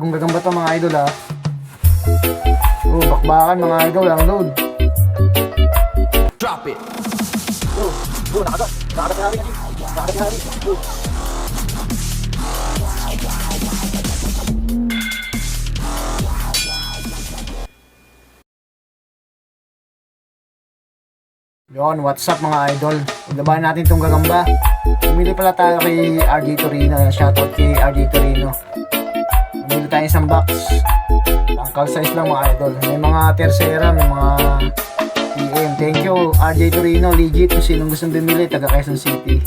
Kung gagamba to mga idol ha. Bakbakan mga idol, ang load. Drop it. Nakagat na rin. Nakagat na rin. Yon, what's up mga idol? Paglabahan natin itong gagamba. Pumili pala tayo kay RJ Torino. Shoutout kay RJ Torino. Pumili tayo isang box. Tangkal size lang mga idol. May mga tersera, may mga PM. Thank you RJ Torino, legit. Kung sinong gustong bumili, taga Quezon City.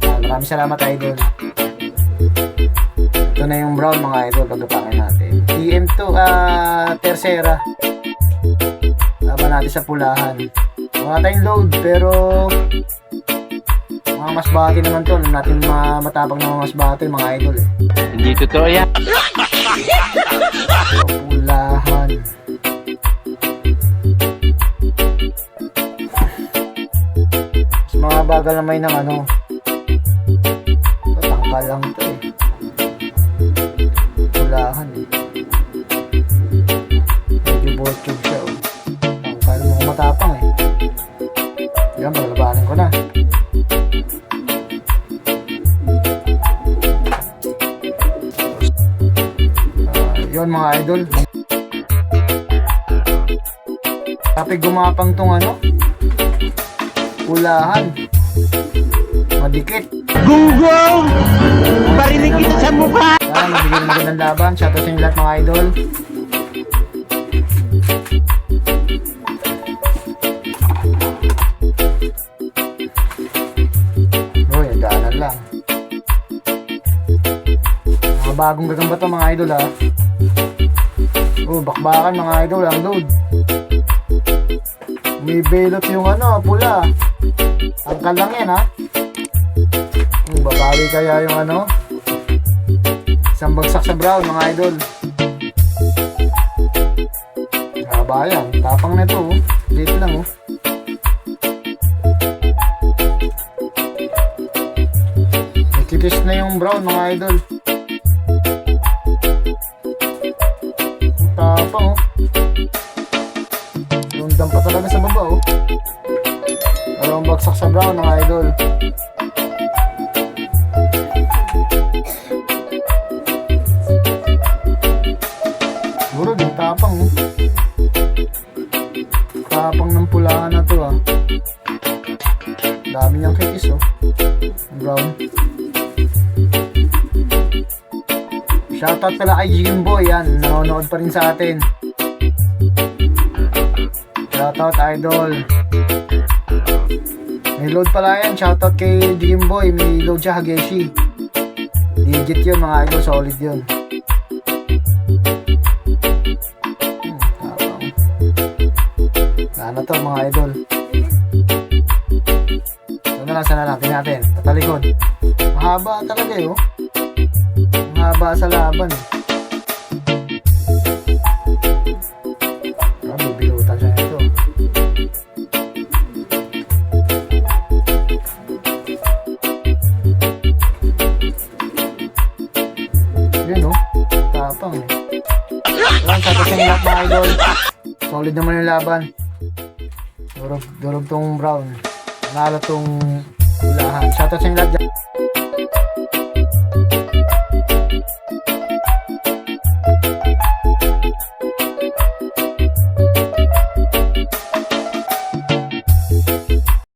Maraming salamat idol. Ito na yung brown mga idol. Paglabahan natin. PM to, tersera. Laban natin sa pulahan. Wala tayong load pero mga masbate naman to. Alam natin matapang na mga masbate mga idol eh. Hindi totoo yan. Pulahan. Mas mga bagal na may ng ano. Tangkal lang to eh. Pulahan eh. Medyo botchog siya oh. Tangkal mga matapang eh. Yan, paglabanin ko na. Yun mga idol. Tapi gumapang tong ano, pulahan. Madikit. Gunggong! Barinig kita sa mukha! Yan, nabigyan natin ng laban. Shoutout sa inyo lahat mga idol. Lang. Mga bagong gagamba to mga idol ha. Bakbakan mga idol, ang load. May belot yung ano, pula. Tangkal lang yan ha. Babawi kaya yung ano. Isang bagsak sa brown mga idol. Haba yan, tapang na ito oh. Dito lang oh. Titist na yung brown mga idol. Ang tapang oh. Lundan pa talaga sa baba oh. Dalawang bagsak sa brown mga idol. Siguro din tapang oh. Tapang ng pulahan na to ah. Dami niyang kikis oh. Brown. Shoutout pala kay Jimboy, yan, nanonood pa rin sa atin. Shoutout idol. May load pala yan, shoutout kay Jimboy, may load siya Hageshi. Legit yun mga idol, solid yun. Ano to mga idol. Sana lang, tingnan natin, tatalikod. Mahaba talaga eh oh. Mahaba sa laban eh. Bibilutan siya ito. Yun oh, tapang eh. Yan, sa ating lahat mga idol. Solid naman yung laban. Durog tong brown. Nanalo tong pulahan. Shoutout sa inyo lahat dyan.